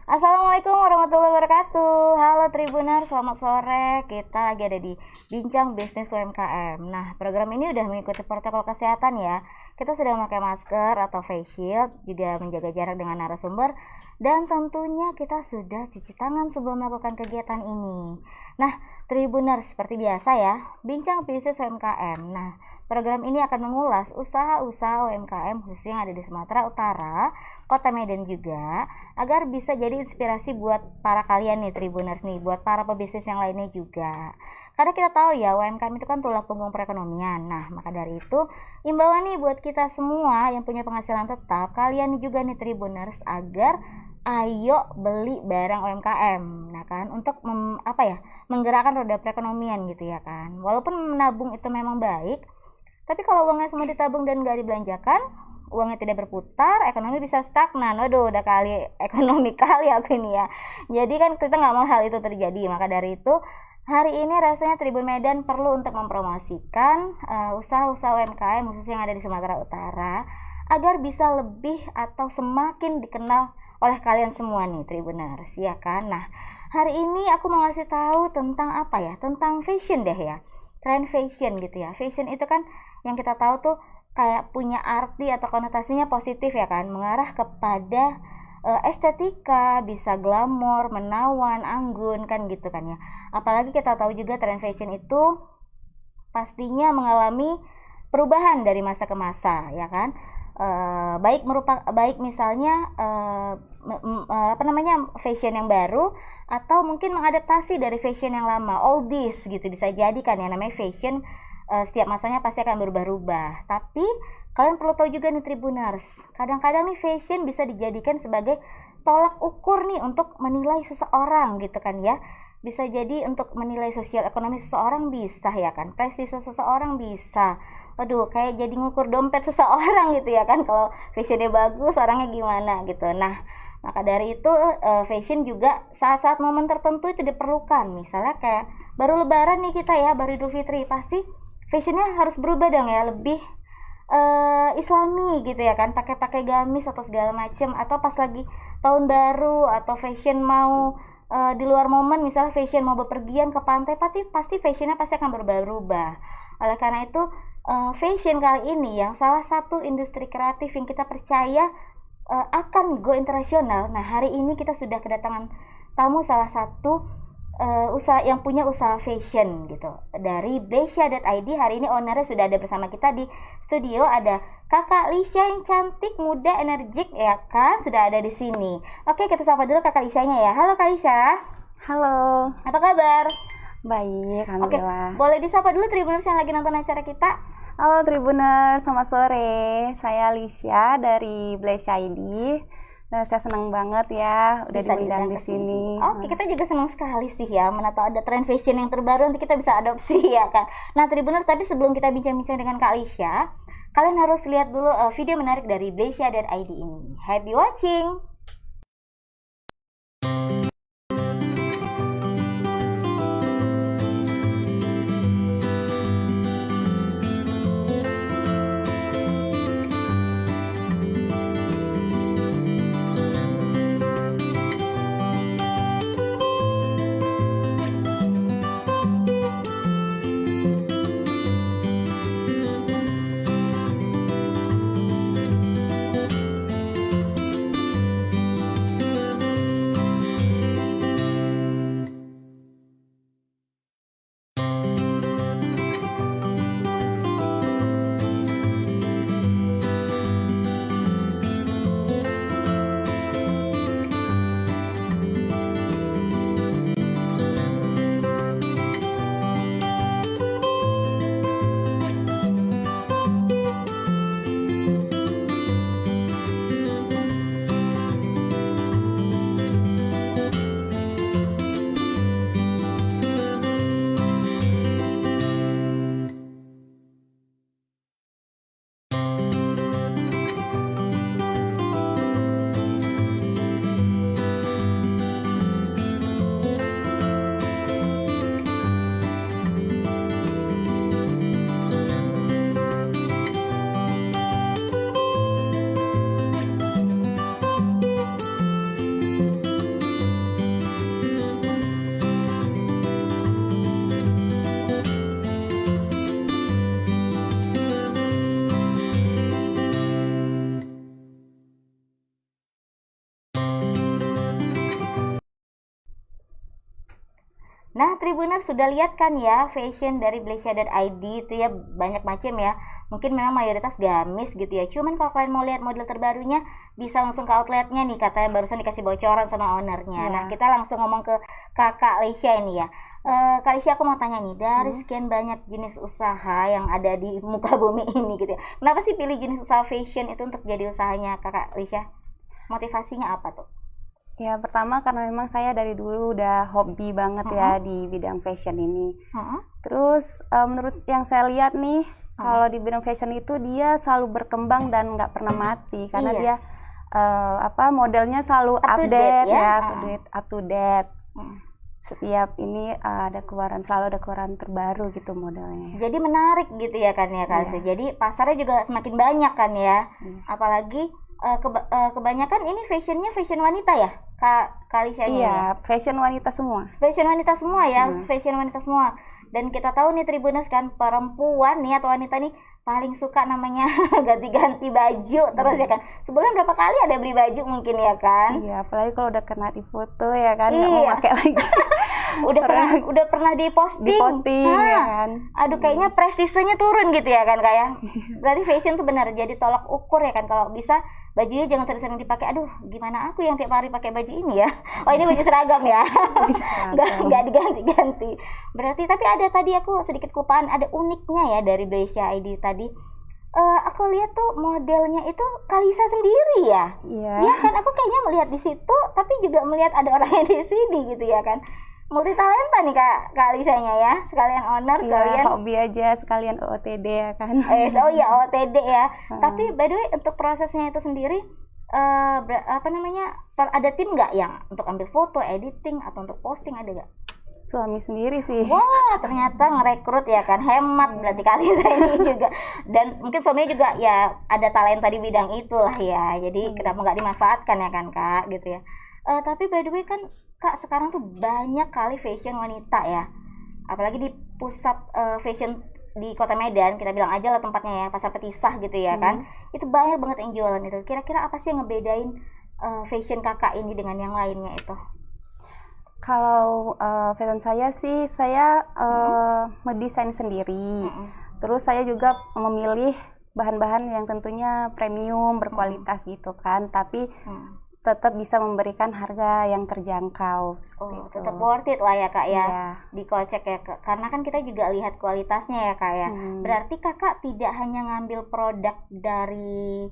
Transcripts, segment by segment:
Assalamualaikum warahmatullahi wabarakatuh. Halo Tribuner, selamat sore. Kita lagi ada di Bincang Bisnis UMKM. Nah, program ini udah mengikuti protokol kesehatan ya. Kita sudah memakai masker atau face shield, juga menjaga jarak dengan narasumber, dan tentunya kita sudah cuci tangan sebelum melakukan kegiatan ini. Nah, Tribuner, seperti biasa ya, Bincang Bisnis UMKM. Nah, program ini akan mengulas usaha-usaha UMKM khususnya yang ada di Sumatera Utara, Kota Medan juga, agar bisa jadi inspirasi buat para kalian nih Tribuners nih, buat para pebisnis yang lainnya juga. Karena kita tahu ya UMKM itu kan tulang punggung perekonomian. Nah, maka dari itu imbauan nih buat kita semua yang punya penghasilan tetap, kalian nih juga nih Tribuners, agar ayo beli barang UMKM. Nah kan, untuk menggerakkan roda perekonomian gitu ya kan. Walaupun menabung itu memang baik, tapi kalau uangnya semua ditabung dan nggak dibelanjakan, uangnya tidak berputar, ekonomi bisa stagnan. Waduh, udah kali ekonomi kali aku ini ya. Jadi kan kita nggak mau hal itu terjadi. Maka dari itu, hari ini rasanya Tribun Medan perlu untuk mempromosikan usaha-usaha UMKM khususnya yang ada di Sumatera Utara agar bisa lebih atau semakin dikenal oleh kalian semua nih Tribuners, ya kan? Nah, hari ini aku mau ngasih tahu tentang apa ya? Tentang fashion deh ya. Tren fashion gitu ya. Fashion itu kan yang kita tahu tuh kayak punya arti atau konotasinya positif ya kan, mengarah kepada estetika, bisa glamor, menawan, anggun kan gitu kan ya. Apalagi kita tahu juga tren fashion itu pastinya mengalami perubahan dari masa ke masa ya kan. Baik misalnya fashion yang baru atau mungkin mengadaptasi dari fashion yang lama, oldies gitu bisa jadi kan ya, namanya fashion setiap masanya pasti akan berubah-ubah. Tapi kalian perlu tahu juga nih Tribuners, kadang-kadang nih fashion bisa dijadikan sebagai tolak ukur nih untuk menilai seseorang gitu kan ya. Bisa jadi untuk menilai sosial ekonomi seseorang bisa ya kan, prestasi seseorang bisa. Waduh, kayak jadi ngukur dompet seseorang gitu ya kan, kalau fashionnya bagus orangnya gimana gitu. Nah, maka dari itu fashion juga saat-saat momen tertentu itu diperlukan. Misalnya kayak baru lebaran nih kita ya, baru Idul Fitri, pasti fashionnya harus berubah dong ya, lebih islami gitu ya kan, pakai gamis atau segala macem. Atau pas lagi tahun baru atau fashion mau di luar momen, misalnya fashion mau bepergian ke pantai, pasti fashionnya pasti akan berubah-ubah. Oleh karena itu fashion kali ini yang salah satu industri kreatif yang kita percaya akan go internasional. Nah, hari ini kita sudah kedatangan tamu salah satu usaha yang punya usaha fashion gitu dari Blesia.id. Hari ini ownernya sudah ada bersama kita di studio, ada Kakak Lisha yang cantik, muda, energik ya kan, sudah ada di sini. Oke, kita sapa dulu Kakak Lishanya ya. Halo Kak Lisha. Halo, Apa kabar? baik, Oke, alhamdulillah. boleh disapa dulu Tribuners yang lagi nonton acara kita. Halo Tribuners, selamat sore. Saya Lisha dari Blaze ID. Nah, saya senang banget ya udah Bisa diundang diundang di ke sini. sini. Oke, kita juga senang sekali sih ya menatau ada tren fashion yang terbaru, nanti kita bisa adopsi ya kan. Nah, Tribuners, tapi sebelum kita bincang-bincang dengan Kak Lisha, kalian harus lihat dulu video menarik dari Blesia.id ini. Happy watching. Nah, Tribuner sudah lihat kan ya fashion dari Blesya.id itu ya banyak macam ya. Mungkin memang mayoritas gamis gitu ya. Cuman kalau kalian mau lihat model terbarunya bisa langsung ke outletnya nih, katanya barusan dikasih bocoran sama ownernya. Iya. Nah, kita langsung ngomong ke Kakak Lesya ini ya. Kak Lesya, aku mau tanya nih, dari sekian banyak jenis usaha yang ada di muka bumi ini gitu ya. Kenapa sih pilih jenis usaha fashion itu untuk jadi usahanya Kakak Lesya? Motivasinya apa tuh? Ya, pertama karena memang saya dari dulu udah hobi banget ya di bidang fashion ini. Terus menurut yang saya lihat nih, kalau di bidang fashion itu dia selalu berkembang dan nggak pernah mati karena dia modelnya selalu Up to date, update ya? up to date. Setiap ini selalu ada keluaran terbaru gitu modelnya. Jadi menarik gitu ya kan ya Kak Lesya. Jadi pasarnya juga semakin banyak kan ya. Apalagi kebanyakan ini fashionnya fashion wanita ya Kak Lesya ini. Iya, fashion wanita semua. Fashion wanita semua ya, fashion wanita semua. Dan kita tahu nih Tribuners kan, perempuan nih atau wanita nih paling suka namanya ganti-ganti baju terus ya kan. Sebulan berapa kali ada beli baju mungkin ya kan? Iya, apalagi kalau udah kena di foto ya kan, nggak Iya. mau pakai lagi. udah pernah diposting. Ya kan. Aduh, kayaknya prestisenya turun gitu ya kan Kak ya. Berarti fashion tuh benar jadi tolak ukur ya kan, kalau bisa bajunya jangan sering-sering dipakai. Aduh, gimana aku yang tiap hari pakai baju ini ya? Oh, ini baju seragam ya. Nggak diganti-ganti. Berarti tapi ada tadi aku sedikit kelupaan, ada uniknya ya dari Blesya.id tadi. Aku lihat tuh modelnya itu Kalisa sendiri ya. Iya. Iya kan, aku kayaknya melihat di situ tapi juga melihat ada orangnya di sini gitu ya kan. Multi talenta nih Kak Lisanya ya, sekalian owner, sekalian hobi aja, sekalian OOTD ya kan. oh iya OOTD ya. Tapi by the way untuk prosesnya itu sendiri ada tim nggak yang untuk ambil foto, editing atau untuk posting, ada nggak? Suami sendiri sih. Wah, ternyata ngerekrut ya kan, hemat berarti Kalisa ini juga. Dan mungkin suaminya juga ya ada talenta di bidang itulah ya. Jadi kenapa nggak dimanfaatkan ya kan Kak gitu ya. Tapi by the way kan Kak, sekarang tuh banyak kali fashion wanita ya, apalagi di pusat fashion di Kota Medan, kita bilang aja lah tempatnya ya, Pasar Petisah gitu ya kan. Itu banyak banget yang jualan itu. Kira-kira apa sih yang ngebedain fashion Kakak ini dengan yang lainnya itu? Kalau fashion saya sih, saya mendesain sendiri. Terus saya juga memilih bahan-bahan yang tentunya premium, berkualitas gitu kan, tapi tetap bisa memberikan harga yang terjangkau. Oh, tetap worth it lah ya Kak ya. Iya. Dikocek ya Kak. Karena kan kita juga lihat kualitasnya ya Kak ya. Berarti Kakak tidak hanya ngambil produk dari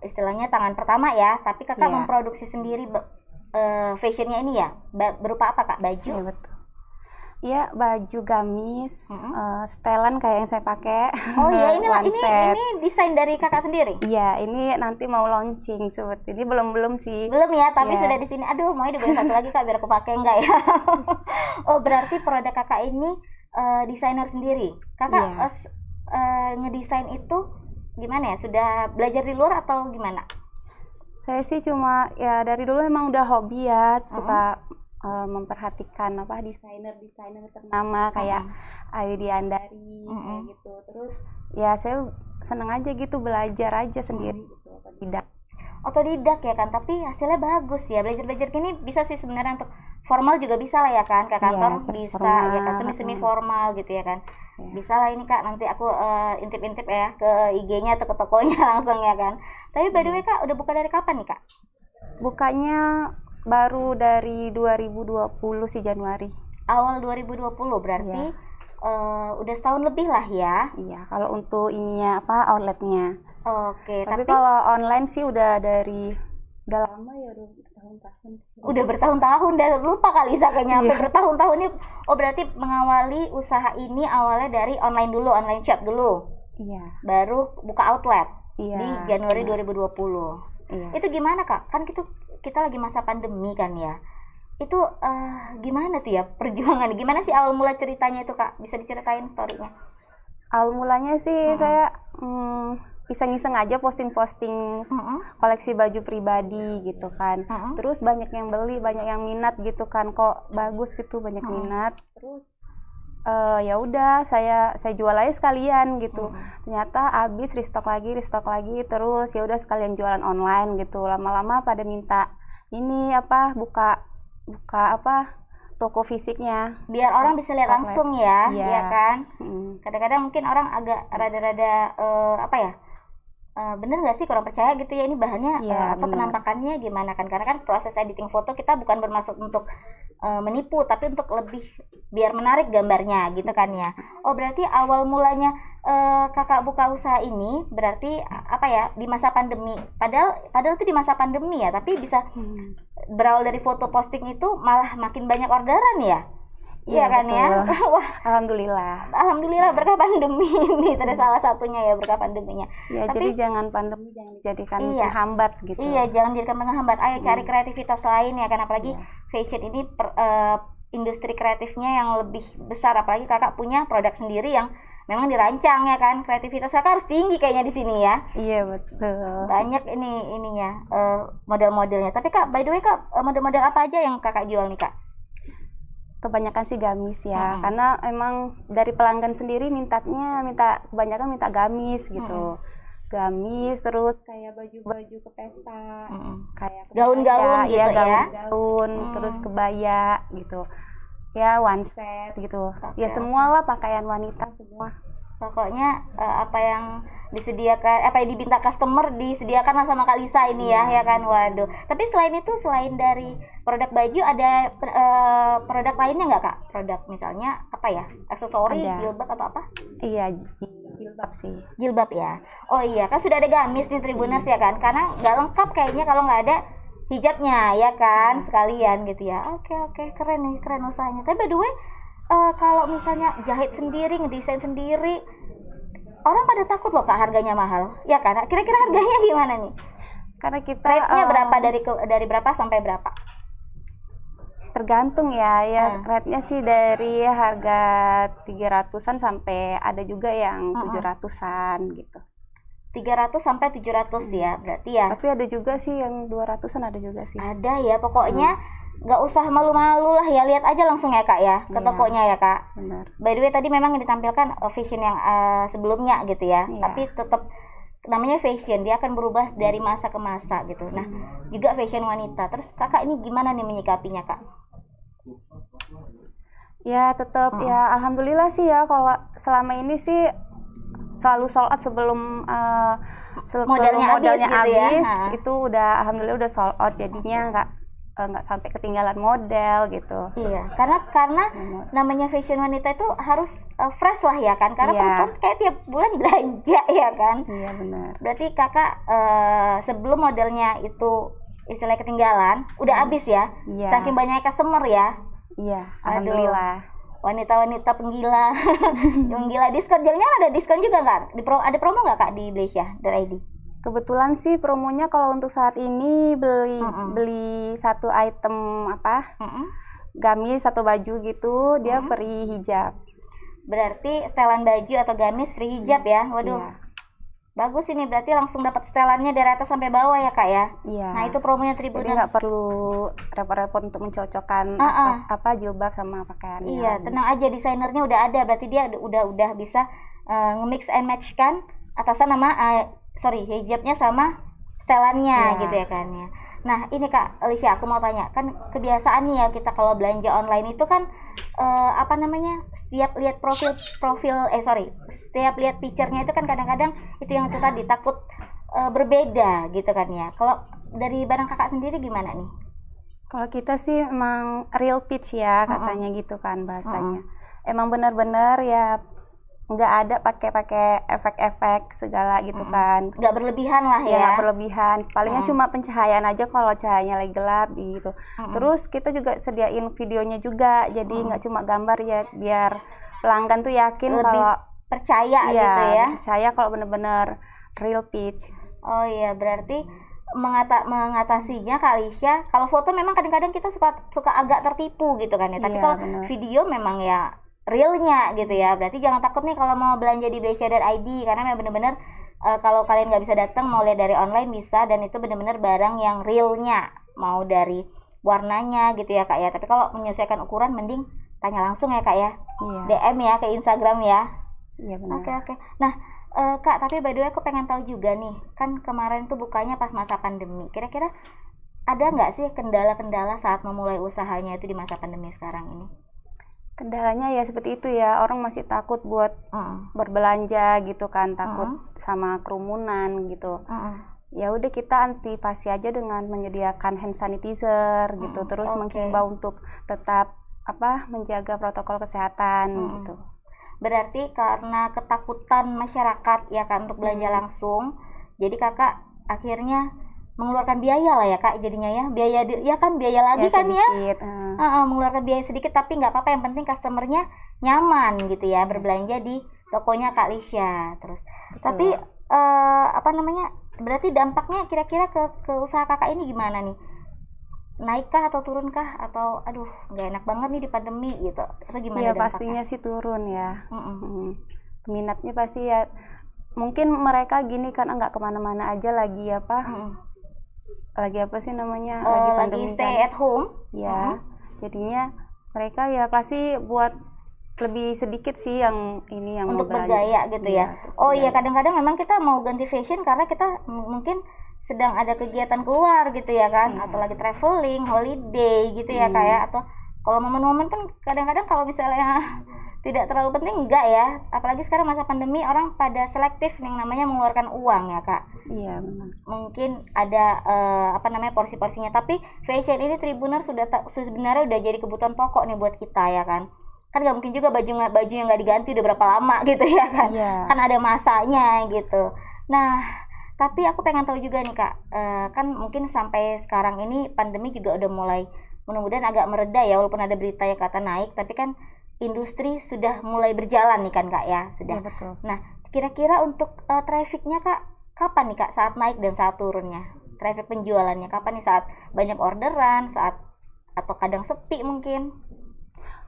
istilahnya tangan pertama ya, tapi Kakak memproduksi sendiri fashionnya ini ya. Berupa apa Kak? Baju? Iya, betul. Iya, baju gamis, setelan kayak yang saya pakai. Oh iya, ini desain dari Kakak sendiri? Iya, ini nanti mau launching seperti ini, belum sih. Belum ya, tapi sudah di sini. Aduh, mau dibeli satu lagi Kak biar aku pakai enggak ya? Oh, berarti produk Kakak ini desainer sendiri. Kakak ngedesain itu gimana ya? Sudah belajar di luar atau gimana? Saya sih cuma ya dari dulu emang udah hobi ya, suka memperhatikan desainer ternama kayak Ayu Diandari kayak gitu. Terus ya saya seneng aja gitu, belajar aja sendiri gitu, otodidak ya kan, tapi hasilnya bagus ya. Belajar gini bisa sih sebenarnya untuk formal juga bisa lah ya kan, ke kantor bisa formal, ya kan, semi formal gitu ya kan. Bisa lah ini Kak, nanti aku intip-intip ya ke IG-nya atau ke tokonya langsung ya kan. Tapi by the way Kak, udah buka dari kapan nih Kak? Bukanya baru dari 2020 sih, Januari. Awal 2020 berarti udah setahun lebih lah ya. Iya, kalau untuk ininya outletnya. Oke, tapi kalau online sih udah lama ya, udah bertahun-tahun. Udah bertahun-tahun, udah lupa kali kayaknya sampai bertahun-tahun ini. Oh, berarti mengawali usaha ini awalnya dari online dulu, online shop dulu. Iya. Baru buka outlet di Januari 2020. Iya. Itu gimana Kak? Kan kita lagi masa pandemi kan ya. Itu gimana tuh ya perjuangan? Gimana sih awal mula ceritanya itu Kak? Bisa diceritain story-nya? Awal mulanya sih saya iseng-iseng aja posting-posting koleksi baju pribadi gitu kan. Terus banyak yang beli, banyak yang minat gitu kan. Kok bagus gitu, banyak minat. Terus ya udah saya jual aja sekalian gitu. Ternyata habis, restock lagi, terus ya udah sekalian jualan online gitu. Lama-lama pada minta ini buka toko fisiknya. Biar orang bisa lihat langsung ya, Iya. ya kan? Kadang-kadang mungkin orang agak rada-rada apa ya? Bener nggak sih kurang percaya gitu ya ini bahannya apa penampakannya gimana kan, karena kan proses editing foto kita bukan bermaksud untuk menipu tapi untuk lebih biar menarik gambarnya gitu kan ya. Oh berarti awal mulanya kakak buka usaha ini berarti apa ya di masa pandemi, padahal itu di masa pandemi ya, tapi bisa berawal dari foto posting itu malah makin banyak orderan ya. Iya kan betul. ya. Wah, Alhamdulillah berkah pandemi ini itu salah satunya ya, berkah pandeminya. Ya, tapi jadi pandemi jangan dijadikan penghambat gitu. Iya, jangan dijadikan penghambat. Ayo cari kreativitas lain ya kan, apalagi fashion ini industri kreatifnya yang lebih besar, apalagi kakak punya produk sendiri yang memang dirancang ya kan. Kreativitas kakak harus tinggi kayaknya di sini ya. Iya betul. Banyak ininya model-modelnya. Tapi kak, by the way kak, model-model apa aja yang kakak jual nih kak? Kebanyakan sih gamis ya, karena emang dari pelanggan sendiri kebanyakan minta gamis gitu. Gamis, terus kayak baju-baju ke pesta, kayak gaun-gaun gitu ya. Gaun, terus kebaya gitu. Ya one set gitu. Ya semualah pakaian wanita semua. Pokoknya apa yang disediakan, apa yang diminta customer disediakan lah sama Kak Lisa ini ya kan. Waduh. Tapi selain itu, selain dari produk baju ada produk lainnya nggak kak? Produk misalnya apa ya? Aksesori, jilbab atau apa? Iya, jilbab sih. Jilbab ya. Oh iya, kan sudah ada gamis nih Tribuners ya kan? Karena nggak lengkap kayaknya kalau nggak ada hijabnya ya kan, sekalian gitu ya. Oke, keren nih, keren usahanya. Tapi by the way, kalau misalnya jahit sendiri, ngedesain sendiri, orang pada takut loh kak harganya mahal, ya kan? Kira-kira harganya gimana nih? Karena kita rate-nya berapa dari berapa sampai berapa? Tergantung ya, rate-nya sih dari harga 300-an sampai ada juga yang 700-an gitu. 300 sampai 700 ya, berarti ya. Tapi ada juga sih yang 200-an ada juga sih. Ada ya, pokoknya nggak usah malu-malu lah ya, lihat aja langsung ya kak ya ke tokonya ya kak. Benar. By the way tadi memang ditampilkan fashion yang sebelumnya gitu ya, tapi tetap namanya fashion, dia akan berubah dari masa ke masa gitu. Nah juga fashion wanita. Terus kakak ini gimana nih menyikapinya kak? Ya tetap ya alhamdulillah sih ya, kalau selama ini sih selalu sold out sebelum modalnya habis gitu ya. Itu udah alhamdulillah udah sold out, jadinya nggak sampai ketinggalan model gitu. Iya, karena namanya fashion wanita itu harus fresh lah ya kan, karena perempuan kayak tiap bulan belanja ya kan. Iya benar. Berarti kakak sebelum modelnya itu istilahnya ketinggalan, udah habis ya? Iya. Saking banyaknya customer ya? Iya, alhamdulillah. Wanita-wanita penggila, penggila diskon, jangan ada diskon juga nggak? Ada promo nggak kak di Blesya.id? Kebetulan sih promonya kalau untuk saat ini beli satu item gamis atau baju gitu, dia free hijab. Berarti setelan baju atau gamis free hijab ya? Waduh, bagus ini, berarti langsung dapat setelannya dari atas sampai bawah ya kak ya? Iya. Nah itu promonya Tribuners. Jadi nggak perlu repot-repot untuk mencocokkan jilbab sama pakaiannya. Iya, tenang aja, desainernya udah ada, berarti dia udah bisa nge-mix and match kan atasan sama hijabnya sama setelannya gitu ya kan ya. Nah ini kak Alicia, aku mau tanya, kan kebiasaan nih ya kita kalau belanja online itu kan setiap lihat setiap lihat picture-nya itu kan kadang-kadang itu yang itu tadi takut berbeda gitu kan ya. Kalau dari barang kakak sendiri gimana nih? Kalau kita sih emang real pitch ya katanya gitu kan bahasanya. Emang benar-benar ya nggak ada pakai efek-efek segala gitu kan, nggak berlebihan lah ya. Nggak berlebihan, palingan cuma pencahayaan aja kalau cahayanya lagi gelap gitu. Terus kita juga sediain videonya juga, jadi nggak cuma gambar ya, biar pelanggan tuh yakin kalau percaya gitu ya. Percaya kalau bener-bener real pitch. Oh iya, berarti mengatasinya Kak Alicia, kalau foto memang kadang-kadang kita suka agak tertipu gitu kan ya, tapi kalau video memang ya realnya gitu ya. Berarti jangan takut nih kalau mau belanja di Blesya.id, karena memang bener-bener kalau kalian nggak bisa datang, mau lihat dari online bisa, dan itu bener-bener barang yang realnya, mau dari warnanya gitu ya kak ya. Tapi kalau menyesuaikan ukuran mending tanya langsung ya kak ya. DM ya ke Instagram ya. Iya benar. Oke. Nah kak, tapi by the way aku pengen tahu juga nih, kan kemarin tuh bukanya pas masa pandemi, kira-kira ada nggak sih kendala-kendala saat memulai usahanya itu di masa pandemi sekarang ini? Kendalanya ya seperti itu ya, orang masih takut buat berbelanja gitu kan, takut sama kerumunan gitu. Ya udah kita antisipasi aja dengan menyediakan hand sanitizer gitu, terus menghimbau untuk tetap menjaga protokol kesehatan gitu. Berarti karena ketakutan masyarakat ya kan untuk belanja langsung, jadi kakak akhirnya mengeluarkan biaya lah ya kak jadinya ya, biaya ya kan biaya lagi ya, kan sedikit, ya mengeluarkan biaya sedikit tapi nggak apa-apa, yang penting customernya nyaman gitu ya berbelanja di tokonya Kak Lisha. Terus betul. Tapi berarti dampaknya kira-kira ke usaha kakak ini gimana nih, naikkah atau turunkah, atau aduh nggak enak banget nih di pandemi gitu, atau gimana? Ya pastinya sih turun ya. Minatnya pasti ya, mungkin mereka gini kan nggak kemana-mana aja lagi lagi apa sih namanya, lagi pandemi, lagi stay at home ya. Jadinya mereka ya pasti buat lebih sedikit sih yang ini yang untuk bergaya gitu ya. Iya, kadang-kadang memang kita mau ganti fashion karena kita mungkin sedang ada kegiatan keluar gitu ya kan, atau lagi traveling, holiday gitu ya kayak, atau kalau momen-momen pun kadang-kadang kalau misalnya tidak terlalu penting enggak ya, apalagi sekarang masa pandemi orang pada selektif yang namanya mengeluarkan uang ya kak. Iya benar. Mungkin ada porsi-porsinya, tapi fashion ini Tribuner sebenarnya udah jadi kebutuhan pokok nih buat kita ya kan nggak mungkin juga baju yang nggak diganti udah berapa lama gitu ya kan. Kan ada masanya gitu. Nah tapi aku pengen tahu juga nih kak, kan mungkin sampai sekarang ini pandemi juga udah mulai mudah-mudahan agak mereda ya, walaupun ada berita yang kata naik, tapi kan industri sudah mulai berjalan nih kan kak ya, sudah. Ya, betul. Nah kira-kira untuk trafficnya kak kapan nih kak, saat naik dan saat turunnya traffic penjualannya kapan nih, saat banyak orderan, saat atau kadang sepi mungkin?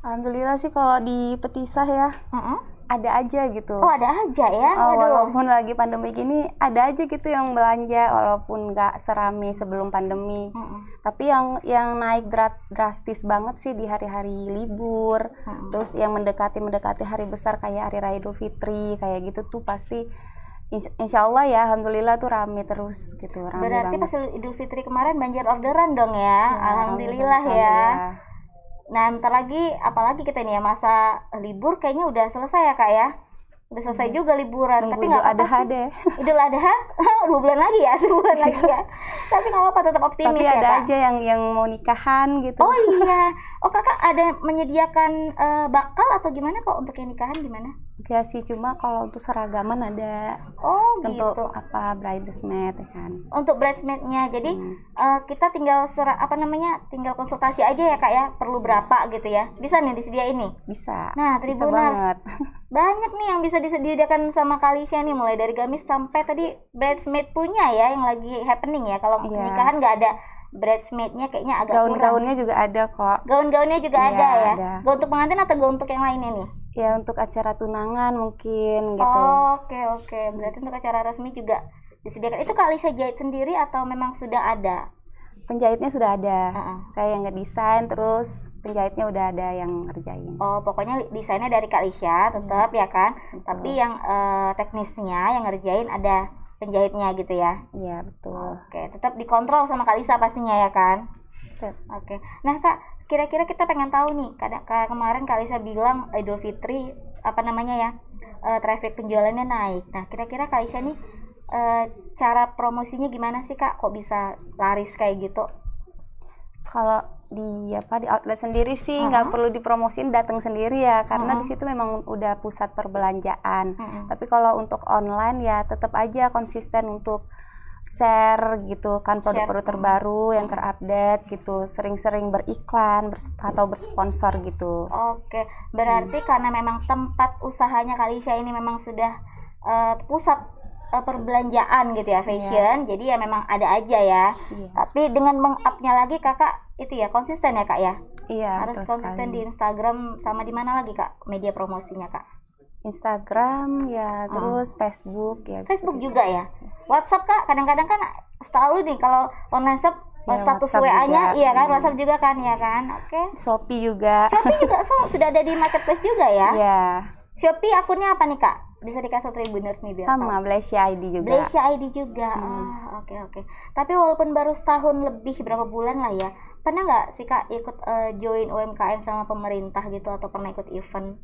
Alhamdulillah sih kalau di Petisah ya ada aja gitu. Oh ada aja ya. Walaupun lagi pandemi gini ada aja gitu yang belanja, walaupun nggak serame sebelum pandemi. Tapi yang naik drastis banget sih di hari-hari libur. Terus yang mendekati hari besar kayak Hari Raya Idul Fitri kayak gitu tuh pasti insya Allah ya, alhamdulillah tuh rame terus gitu. Rame berarti banget. Pas Idul Fitri kemarin banjir orderan dong ya, alhamdulillah ya. Nah bentar lagi apalagi kita nih ya, masa libur kayaknya udah selesai ya kak ya, udah selesai juga liburan. Nunggu tapi nggak apa-apa sih deh. Idul Adha 2 bulan lagi ya, sebulan lagi ya. Tapi nggak apa-apa, tetap optimis. Tapi ya ada kak aja yang mau nikahan gitu. Oh iya, kakak ada menyediakan bakal atau gimana kok untuk yang nikahan gimana? Ya sih, cuma kalau untuk seragaman ada. Untuk gitu. Bridesmaid ya kan. Untuk bridesmaidnya, jadi kita tinggal tinggal konsultasi aja ya kak ya, perlu berapa gitu ya, bisa nih disediain nih? Bisa. Nah Tribuners, banyak nih yang bisa disediakan sama Kak Lisha nih, mulai dari gamis sampai tadi bridesmaid punya ya yang lagi happening ya. Kalau nikahan nggak ada bridesmaidnya kayaknya agak kurang. Gaun-gaunnya juga ada kok. Gaun-gaunnya juga ada ya. Gaun untuk pengantin atau gaun untuk yang lainnya nih? Ya untuk acara tunangan mungkin gitu. Oke. Berarti untuk acara resmi juga disediakan. Itu Kak Lisha jahit sendiri atau memang sudah ada? Penjahitnya sudah ada. Saya yang ngedesain, terus penjahitnya udah ada yang ngerjain. Pokoknya desainnya dari Kak Lisha tetap ya kan. Betul. Tapi yang teknisnya yang ngerjain ada penjahitnya gitu ya. Iya, betul. Oke, tetap dikontrol sama Kak Lisha pastinya ya kan. Oke. Nah kak, kira-kira kita pengen tahu nih, kemarin Kak Lisha bilang Idul Fitri traffic penjualannya naik. Nah kira-kira Kak Lisha nih cara promosinya gimana sih kak, kok bisa laris kayak gitu? Kalau di outlet sendiri sih nggak perlu dipromosin, datang sendiri ya, karena di situ memang udah pusat perbelanjaan. Tapi kalau untuk online ya tetap aja konsisten untuk share gitu kan, produk-produk terbaru yang terupdate gitu, sering-sering beriklan atau bersponsor gitu. Oke, berarti karena memang tempat usahanya Kak Lisha ini memang sudah pusat perbelanjaan gitu ya, fashion, jadi ya memang ada aja ya. Tapi dengan meng-up-nya lagi kakak itu ya konsisten ya kak ya? Iya, harus konsisten sekali. Di Instagram sama di mana lagi kak media promosinya kak? Instagram ya, terus Facebook ya. Facebook juga ya. WhatsApp kak, kadang-kadang kan selalu nih kalau online shop status WA-nya iya kan, WhatsApp juga kan ya kan. Oke. Shopee juga sudah ada di marketplace juga ya? Iya. Shopee akunnya apa nih kak? bisa dikasih Tribuners nih biar sama tahu. Blasya ID juga. Blasya ID juga. Oke. Tapi walaupun baru setahun lebih, berapa bulan lah ya, pernah nggak sih Kak ikut join UMKM sama pemerintah gitu, atau pernah ikut event?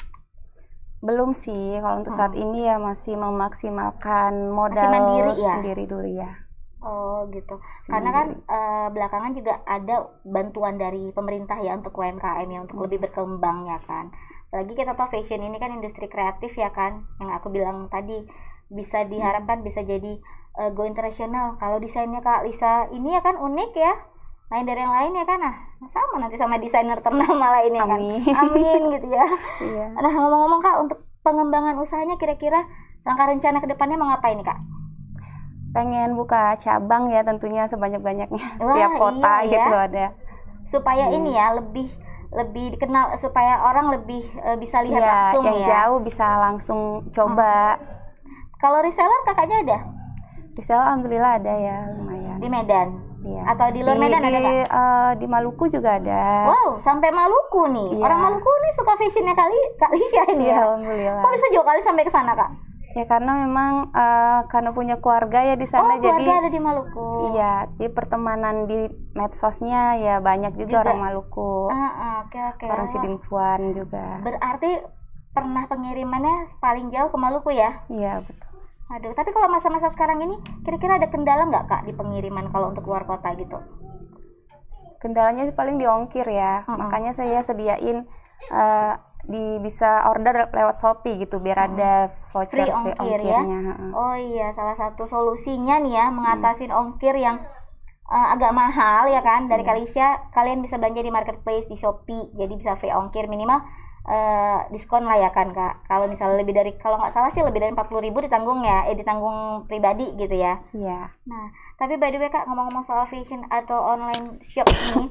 Belum sih, kalau untuk saat ini ya masih memaksimalkan modal Masih mandiri ya? sendiri dulu ya. Oh gitu. Karena kan belakangan juga ada bantuan dari pemerintah ya untuk UMKM ya, untuk lebih berkembang ya kan. Apalagi kita tahu fashion ini kan industri kreatif ya kan, yang aku bilang tadi bisa diharapkan bisa jadi go internasional. Kalau desainnya Kak Lisa ini ya kan unik ya, lain dari yang lain ya kan. Nah sama nanti sama desainer ternama lainnya kan. Amin gitu ya. Iya. Nah ngomong-ngomong Kak, untuk pengembangan usahanya kira-kira langkah rencana kedepannya mau ngapain nih Kak? Pengen buka cabang ya tentunya sebanyak-banyaknya. Setiap kota iya, gitu ya. ada. Supaya ini ya lebih dikenal, supaya orang lebih bisa lihat langsung yang ya. jauh bisa langsung coba. Kalau reseller kakaknya ada? Reseller alhamdulillah ada ya, lumayan. Di Medan? Iya. Atau di luar Medan ada nggak? Di Maluku juga ada. Wow, sampai Maluku nih. Iya. Orang Maluku nih suka fashionnya Kak Lisha ini Iya, ya. alhamdulillah. Kok bisa jauh kali sampai ke sana Kak? Ya karena memang karena punya keluarga ya di sana, keluarga jadi ada di Maluku. Iya, di pertemanan di medsosnya ya banyak juga orang Maluku. Oke. Orang Sidimpuan juga. Berarti pernah pengirimannya paling jauh ke Maluku ya? Iya, betul. Aduh, tapi kalau masa-masa sekarang ini kira-kira ada kendala nggak Kak di pengiriman kalau untuk luar kota gitu? Kendalanya paling di ongkir ya. Makanya saya sediain bisa order lewat Shopee gitu biar ada voucher free ongkirnya. Ya? Oh iya, salah satu solusinya nih ya mengatasi ongkir yang agak mahal ya kan dari Kak Lisha, kalian bisa belanja di marketplace di Shopee, jadi bisa free ongkir minimal diskon lah ya kan Kak. Kalau misalnya lebih dari, kalau nggak salah sih lebih dari 40.000 ditanggung ya, ditanggung pribadi gitu ya. Iya. Nah, tapi by the way Kak, ngomong-ngomong soal fashion atau online shop ini,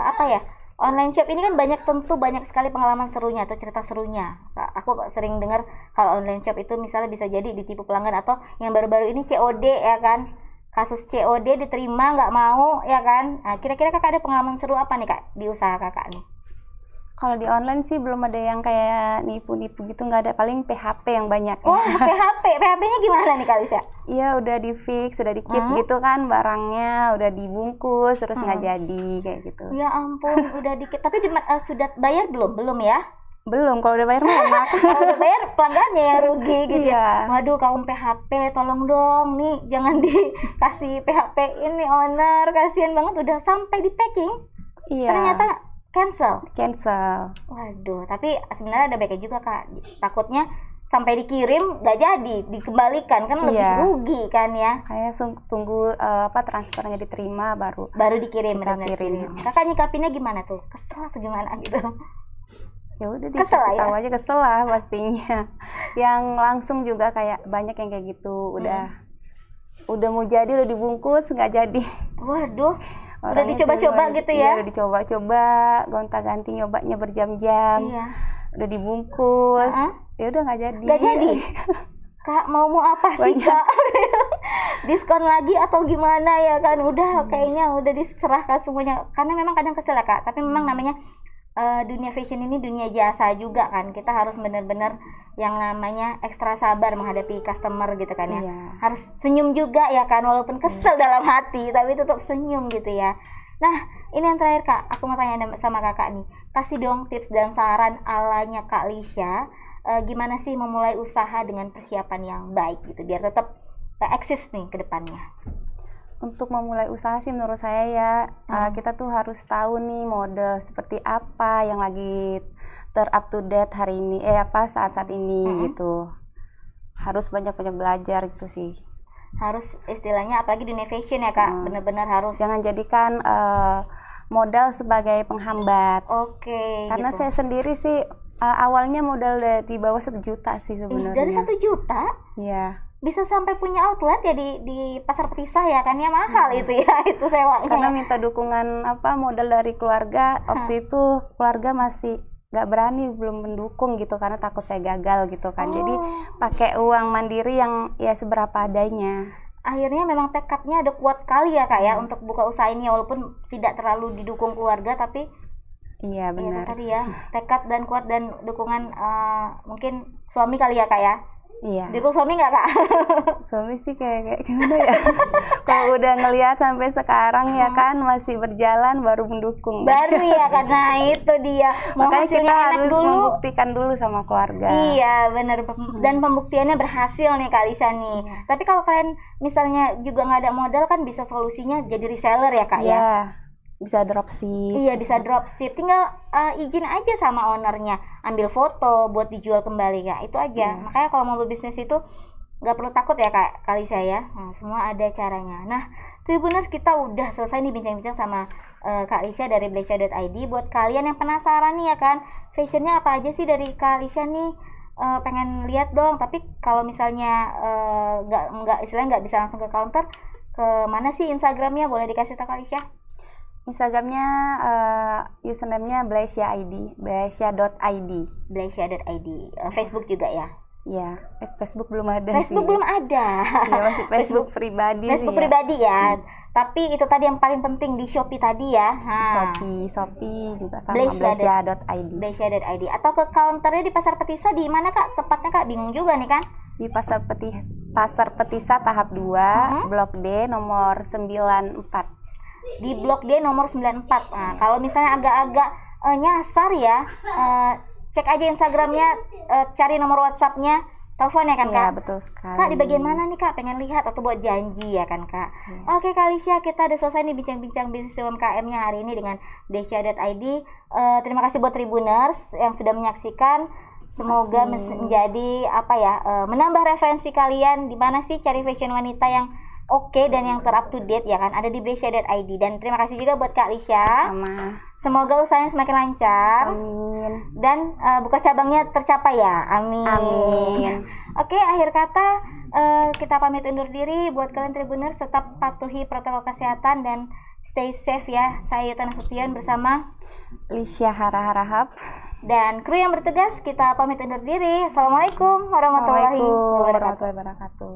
apa ya? Online shop ini kan tentu banyak sekali pengalaman serunya atau cerita serunya. Aku sering dengar kalau online shop itu misalnya bisa jadi ditipu pelanggan, atau yang baru-baru ini COD ya kan. Kasus COD diterima nggak mau ya kan. Nah, kira-kira Kakak ada pengalaman seru apa nih Kak di usaha Kakak nih? Kalau di online sih belum ada yang kayak nipu-nipu gitu, nggak ada, paling PHP yang banyak. Oh, PHP-nya gimana nih Kak Lisha? Iya, udah di fix, udah di keep gitu kan barangnya, udah dibungkus terus nggak jadi kayak gitu. Ya ampun, udah dikit. Tapi sudah bayar belum ya? Belum, kalau udah bayar mah enak. Kalau udah bayar pelanggannya yang rugi gitu ya. Waduh, kaum PHP tolong dong nih, jangan dikasih PHP ini owner, kasihan banget udah sampai di packing. Iya. Ternyata cancel. Waduh, tapi sebenarnya ada baiknya juga Kak. Takutnya sampai dikirim nggak jadi, dikembalikan kan lebih rugi kan ya. Kayak tunggu transfernya diterima baru dikirim. Kakak nyikapinnya gimana tuh? Kesel atau gimana gitu? Ya udah dikasih tahu aja, kesel lah pastinya. Yang langsung juga kayak banyak yang kayak gitu, udah mau jadi, udah dibungkus nggak jadi. Waduh. Udah dicoba-coba gitu ya? Iya, udah dicoba-coba, gonta-ganti nyobanya berjam-jam. Iya. Udah dibungkus, ya udah nggak jadi. Nggak jadi? Kak, mau apa sih Kak? Diskon lagi atau gimana ya kan? Udah kayaknya udah diserahkan semuanya. Karena memang kadang kesel ya Kak, tapi memang namanya dunia fashion ini dunia jasa juga kan. Kita harus benar-benar yang namanya ekstra sabar menghadapi customer gitu kan ya. Iya. Harus senyum juga ya kan, walaupun kesel dalam hati tapi tetap senyum gitu ya. Nah, ini yang terakhir Kak, aku mau tanya sama Kakak nih. Kasih dong tips dan saran alanya Kak Lisha, gimana sih memulai usaha dengan persiapan yang baik gitu biar tetap eksis nih ke depannya. Untuk memulai usaha sih menurut saya ya kita tuh harus tahu nih mode seperti apa yang lagi up to date hari ini, saat ini gitu. Harus banyak-banyak belajar gitu sih. Harus istilahnya apalagi dunia fashion ya Kak, benar-benar harus. Jangan jadikan modal sebagai penghambat. Oke. Karena saya sendiri sih awalnya modal di bawah 1 juta sih sebenarnya. Dari 1 juta? Iya. Bisa sampai punya outlet ya di Pasar Petisah ya kan, ya mahal itu ya, itu sewanya. Karena minta dukungan modal dari keluarga. Waktu itu keluarga masih nggak berani, belum mendukung gitu karena takut saya gagal gitu kan. Jadi pakai uang mandiri yang ya seberapa adanya. Akhirnya memang tekadnya ada kuat kali ya Kak ya untuk buka usaha ini, walaupun tidak terlalu didukung keluarga, tapi iya benar. Itu tadi ya, tekad dan kuat dan dukungan mungkin suami kali ya Kak ya. Iya. Dukung suami nggak Kak? Suami sih kayak gimana ya? Kalau udah ngelihat sampai sekarang ya kan masih berjalan baru mendukung. Baru ya karena itu dia. Mau Makanya kita hasilnya enak harus dulu. membuktikan dulu sama keluarga. Iya benar, dan pembuktiannya berhasil nih Kak Lisa nih. Tapi kalau kalian misalnya juga nggak ada modal kan bisa solusinya jadi reseller ya Kak ya? Iya, bisa dropship. Iya bisa dropship, tinggal izin aja sama ownernya, ambil foto buat dijual kembali Kak, itu aja. Makanya kalau mau berbisnis itu nggak perlu takut ya Kak Lisa. Nah, semua ada caranya. Nah Tribuners, kita udah selesai nih bincang-bincang sama Kak Lisa dari Blesya.id. Buat kalian yang penasaran nih ya kan, fashionnya apa aja sih dari Kak Lisa nih, pengen lihat dong. Tapi kalau misalnya nggak istilahnya nggak bisa langsung ke counter, ke mana sih Instagramnya, boleh dikasih tahu Kak Lisa? Instagramnya username-nya Blesya.id, Blesya.id. Blesya.id. Facebook juga ya? Ya, Facebook belum ada. Facebook sih. belum ada. Iya, masih Facebook pribadi. Facebook sih, pribadi ya. Tapi itu tadi yang paling penting di Shopee tadi ya. Shopee juga sama Blesya.id. Blesya.id. Atau ke counternya di Pasar Petisa di mana Kak? Tepatnya Kak bingung juga nih kan? Di Pasar Petisa tahap 2, Blok D nomor 94. Di Blok D nomor 94. Nah, kalau misalnya agak-agak nyasar ya, cek aja Instagramnya, cari nomor WhatsApp-nya, telepon ya kan Kak? Iya, betul sekali. Kak di bagian mana nih Kak? Pengen lihat atau buat janji ya kan Kak? Oke Kak Lisa, kita udah selesai nih bincang-bincang bisnis UMKM-nya hari ini dengan Blesya.id. Terima kasih buat Tribuners yang sudah menyaksikan. Semoga menjadi menambah referensi kalian di mana sih cari fashion wanita yang oke dan yang ter-up to date ya kan, ada di Blesya.id. Dan terima kasih juga buat Kak Lisa. Sama. Semoga usahanya semakin lancar. Amin. Dan buka cabangnya tercapai ya. Amin. Amin. Oke, akhir kata kita pamit undur diri. Buat kalian Tribuners, tetap patuhi protokol kesehatan dan stay safe ya. Saya Yuta Nasution bersama Lisya Harahap dan kru yang bertugas, kita pamit undur diri. Assalamualaikum warahmatullahi wabarakatuh.